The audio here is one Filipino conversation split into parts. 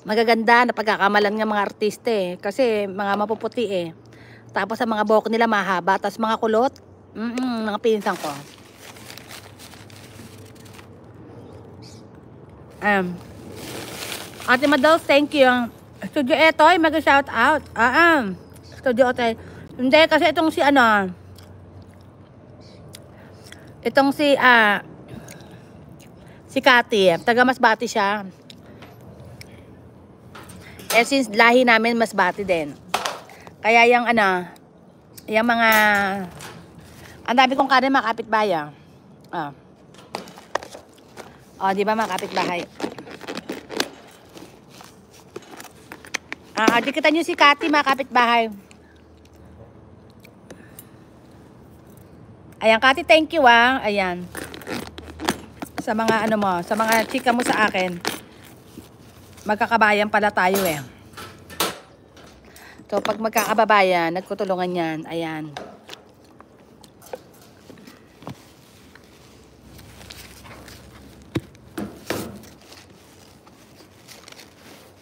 magaganda na pagkakamalan ng mga artista eh. Kasi mga mapuputi eh. Tapos ang mga buhok nila mahaba. Tapos mga kulot, mga pinsan ko. Ate Madal, thank you. Studio Etoy, mag-shout out. Studio Etoy. Hindi, kasi itong si ano, itong si Cathy, taga Masbate siya. Eh since lahi namin Masbate din. Kaya yung ano, yung mga, ang dami kong kanin mga kapitbahay. Di ba mga kapitbahay? Di kita nyo si Cathy mga kapitbahay. Ayan, Cathy, thank you Ayan. Sa mga ano mo, sa mga chika mo sa akin. Magkakabayan pala tayo eh. So, pag magkakababayan, nagkutulungan yan. Ayan.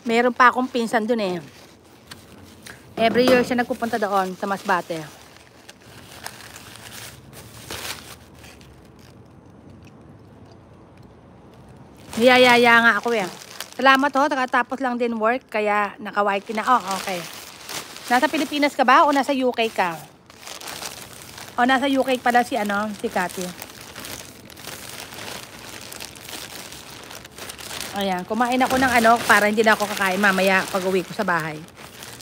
Meron pa akong pinsan dun eh. Every year siya nagpupunta doon sa Masbate. Niyayaya nga ako eh. Salamat ho, nakatapos lang din work, kaya naka-white na. Okay. Nasa Pilipinas ka ba o nasa UK ka? O nasa UK pala si Cathy. Ayan, kumain ako ng para hindi na ako kakain mamaya pag uwi ko sa bahay.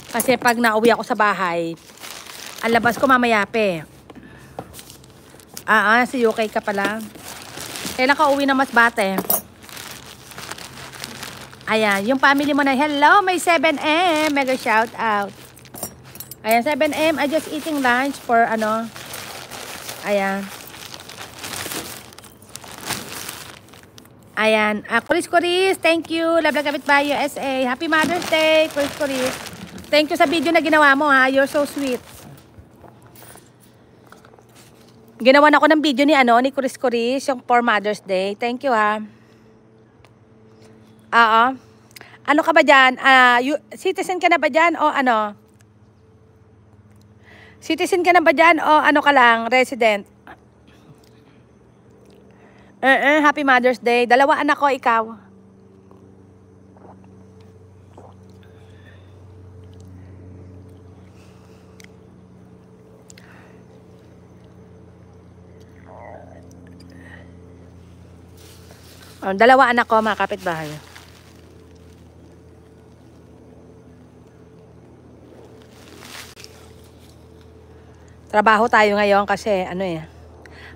Kasi pag nauwi ako sa bahay, ang labas ko mamaya pe. Sa UK ka pala. Kailan ka uwi na Masbate? Ayan, yung family mo na, hello, may 7M, mega shout out. Ayan, 7M, I just eating lunch for ayan. Ayan, Kuris, thank you, Love Kapitbahay USA, Happy Mother's Day, Kuris. Thank you sa video na ginawa mo you're so sweet. Ginawa na ako ng video ni Kuris, yung for Mother's Day, thank you Ano ka ba dyan? Citizen ka na ba dyan o ano? Citizen ka na ba dyan o ano ka lang? Resident? Happy Mother's Day. 2 anak ko, ikaw. Dalawa anak ko, mga kapitbahay. Trabaho tayo ngayon kasi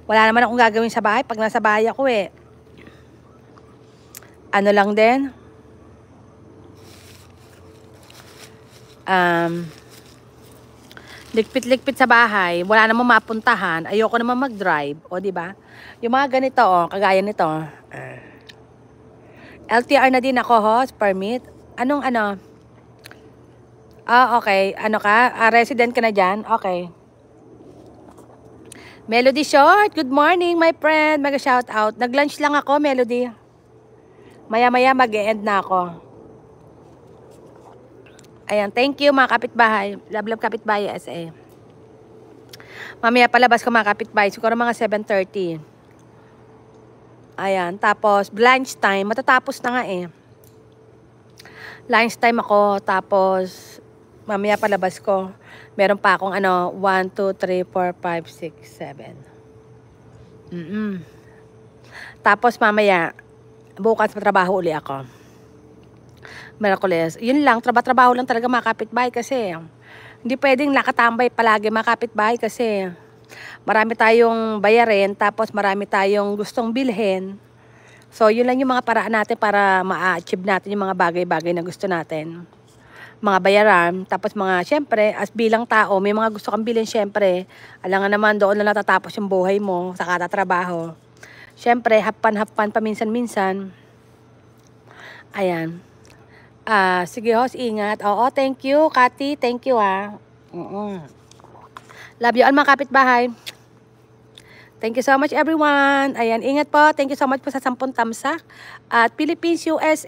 wala naman akong gagawin sa bahay pag nasa bahay ako lang din. Likpit-likpit sa bahay, wala namang mapuntahan, ayoko naman mag-drive, di ba? Yung mga ganito kagaya nito. LTR na din ako, host permit. Anong okay. Ano ka? Resident ka na dyan? Okay. Melody Short, good morning my friend. Mega shout out. Nag-lunch lang ako, Melody. Maya-maya mag-e-end na ako. Ayan, thank you mga kapitbahay. Love Kapitbahay SA. Mamaya palabas ko mga kapitbahay. Siguro mga 7:30. Ayan, tapos lunch time. Matatapos na nga Lunch time ako, tapos mamaya palabas ko. Meron pa akong 1, 2, 3, 4, 5, 6, 7. Tapos mamaya, bukas matrabaho uli ako. Miraculous. Yun lang, trabaho lang talaga mga kapitbahay kasi hindi pwedeng nakatambay palagi mga kapitbahay kasi marami tayong bayarin, tapos marami tayong gustong bilhin. So, yun lang yung mga paraan natin para ma-achieve natin yung mga bagay-bagay na gusto natin. Mga bayaran, tapos syempre, as bilang tao, may mga gusto kang bilhin, syempre. Alangan naman, doon na natatapos yung buhay mo sa katatrabaho. Syempre, happan paminsan-minsan. Ayan. Sige, host, ingat. Oo, thank you, Cathy. Thank you, Love you all, mga kapitbahay. Thank you so much, everyone. Ayan, ingat po. Thank you so much po sa 10 tamsak. At Philippines, US,